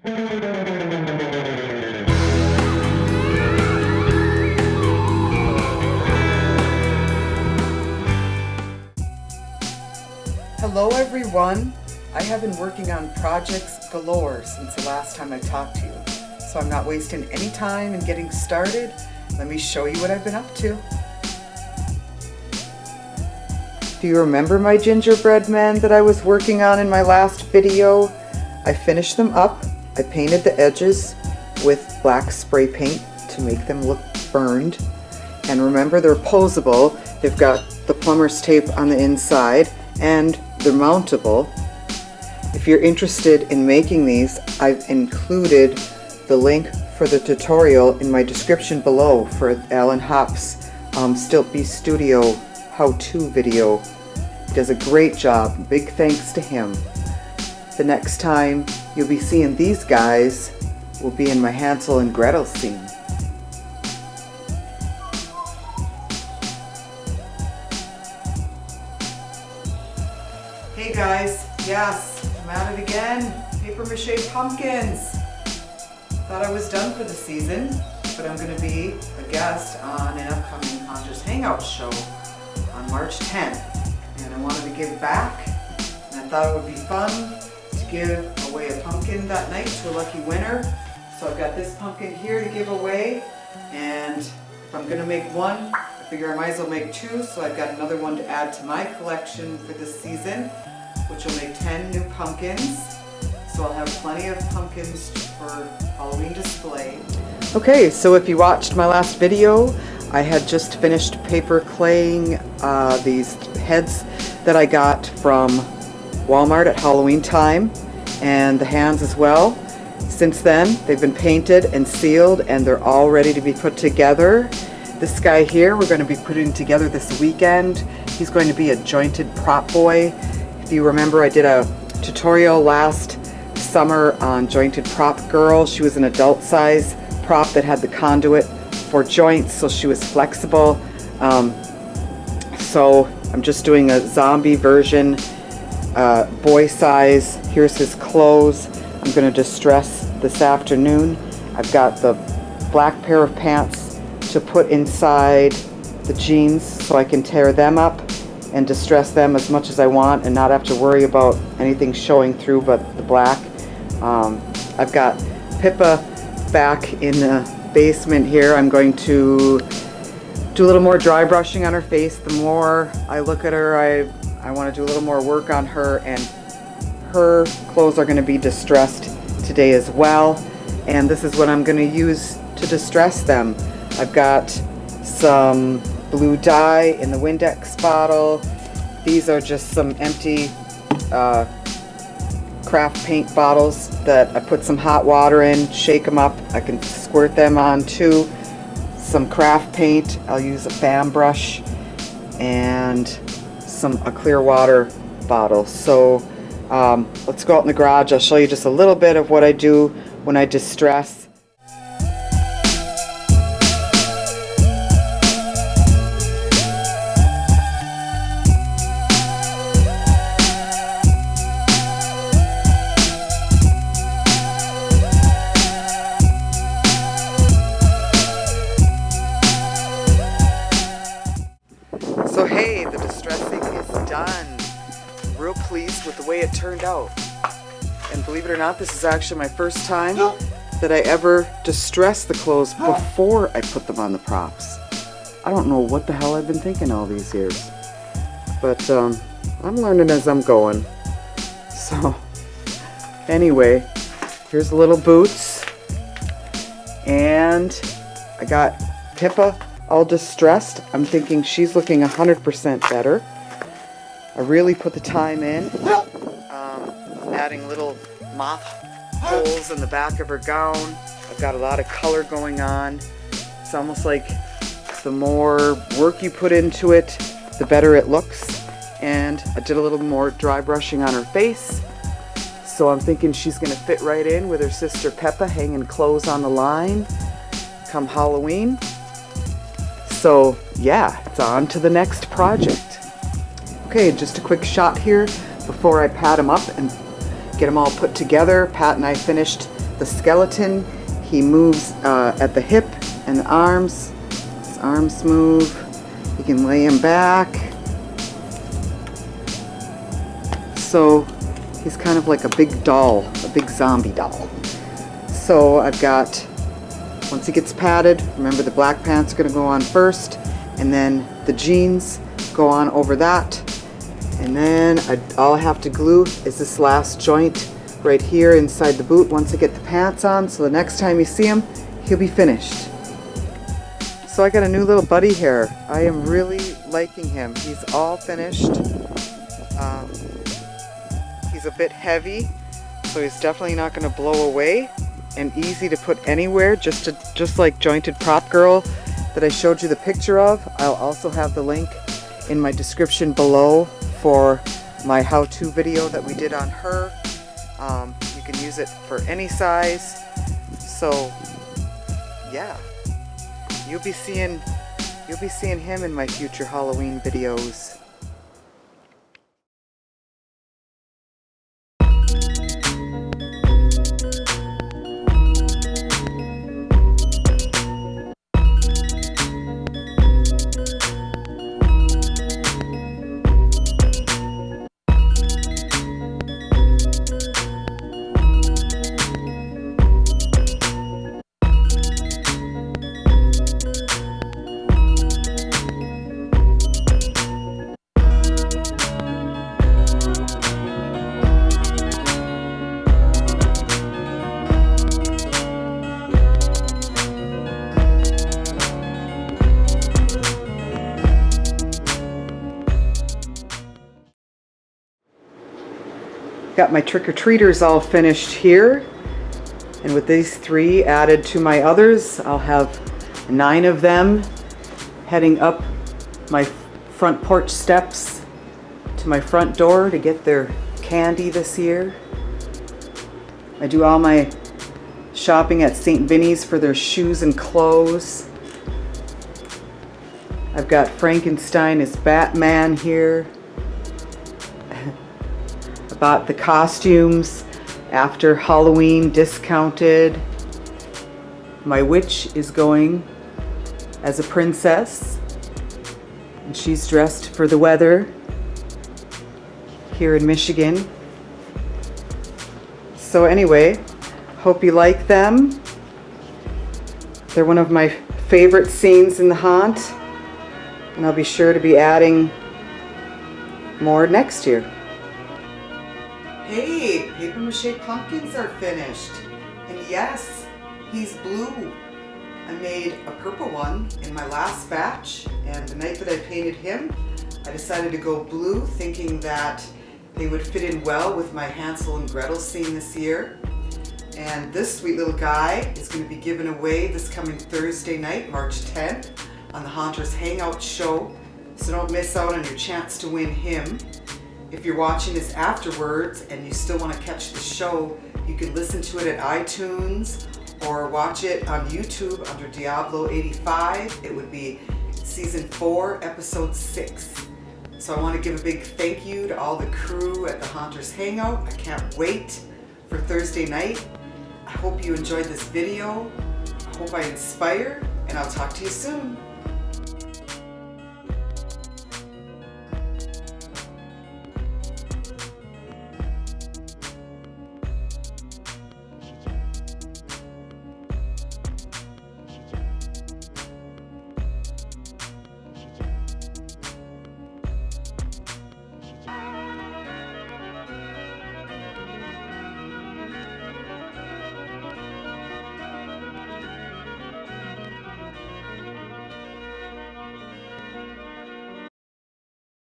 Hello everyone! I have been working on projects galore since the last time I talked to you, so I'm not wasting any time in getting started. Let me show you what I've been up to. Do you remember my gingerbread men that I was working on in my last video? I finished them up. I painted the edges with black spray paint to make them look burned. And remember, they're posable. They've got the plumber's tape on the inside and they're mountable. If you're interested in making these, I've included the link for the tutorial in my description below for Alan Hopp's Stiltbeaststudios how-to video. He does a great job. Big thanks to him. The next time you'll be seeing these guys will be in my Hansel and Gretel scene. Hey guys, yes, I'm at it again. Papier-mâché pumpkins. Thought I was done for the season, but I'm going to be a guest on an upcoming Hunters Hangout show on March 10th. And I wanted to give back, and I thought it would be fun to give away a pumpkin that night to a lucky winner. So I've got this pumpkin here to give away, and if I'm going to make one, I figure I might as well make two, so I've got another one to add to my collection for this season, which will make 10 new pumpkins. So I'll have plenty of pumpkins for Halloween display. Okay, so if you watched my last video, I had just finished paper claying these heads that I got from Walmart at Halloween time, and the hands as well. Since then, they've been painted and sealed, and they're all ready to be put together. This guy here, we're going to be putting together this weekend. He's going to be a jointed prop boy. If you remember, I did a tutorial last summer on jointed prop girl. She was an adult size prop that had the conduit for joints, so she was flexible. So I'm just doing a zombie version, boy size. Here's his clothes. I'm going to distress this afternoon. I've got the black pair of pants to put inside the jeans so I can tear them up and distress them as much as I want and not have to worry about anything showing through but the black. I've got Pippa back in the basement here. I'm going to do a little more dry brushing on her face. The more I look at her, I want to do a little more work on her, and her clothes are going to be distressed today as well. And this is what I'm going to use to distress them. I've got some blue dye in the Windex bottle. These are just some empty craft paint bottles that I put some hot water in, shake them up. I can squirt them onto some craft paint. I'll use a fan brush and a clear water bottle. So let's go out in the garage. I'll show you just a little bit of what I do when I distress. So hey, the distressing is done. Real pleased with the way it turned out. And believe it or not, this is actually my first time that I ever distress the clothes before I put them on the props. I don't know what the hell I've been thinking all these years. But I'm learning as I'm going. So anyway, here's the little boots. And I got Pippa all distressed. I'm thinking she's looking 100% better. I really put the time in, adding little moth holes in the back of her gown. I've got a lot of color going on. It's almost like the more work you put into it, the better it looks. And I did a little more dry brushing on her face. So I'm thinking she's gonna fit right in with her sister Peppa hanging clothes on the line come Halloween. So yeah, it's on to the next project. Okay, just a quick shot here before I pat them up and get them all put together. Pat and I finished the skeleton. He moves at the hip and the arms. His arms move. You can lay him back. So he's kind of like a big doll, a big zombie doll. So I've got, once he gets padded, remember the black pants are going to go on first, and then the jeans go on over that. And then all I have to glue is this last joint right here inside the boot once I get the pants on, so the next time you see him, he'll be finished. So I got a new little buddy here. I am really liking him. He's all finished. He's a bit heavy, so he's definitely not going to blow away, and easy to put anywhere, just like Jointed Prop Girl that I showed you the picture of. I'll also have the link in my description below for my how-to video that we did on her. You can use it for any size. So yeah, you'll be seeing him in my future Halloween videos. Got my trick-or-treaters all finished here, and with these 3 added to my others, I'll have 9 of them heading up my front porch steps to my front door to get their candy this year. I do all my shopping at St. Vinny's for their shoes and clothes. I've got Frankenstein as Batman here. Bought the costumes after Halloween discounted. My witch is going as a princess, and she's dressed for the weather here in Michigan. So anyway, hope you like them. They're one of my favorite scenes in the haunt, and I'll be sure to be adding more next year. Hey, papier-mâché pumpkins are finished. And yes, he's blue. I made a purple one in my last batch, and the night that I painted him, I decided to go blue, thinking that they would fit in well with my Hansel and Gretel scene this year. And this sweet little guy is going to be given away this coming Thursday night, March 10th, on the Haunters Hangout show. So don't miss out on your chance to win him. If you're watching this afterwards and you still want to catch the show, you can listen to it at iTunes or watch it on YouTube under Diablo 85. It would be season 4, episode 6. So I want to give a big thank you to all the crew at the Haunters Hangout. I can't wait for Thursday night. I hope you enjoyed this video. I hope I inspire, and I'll talk to you soon.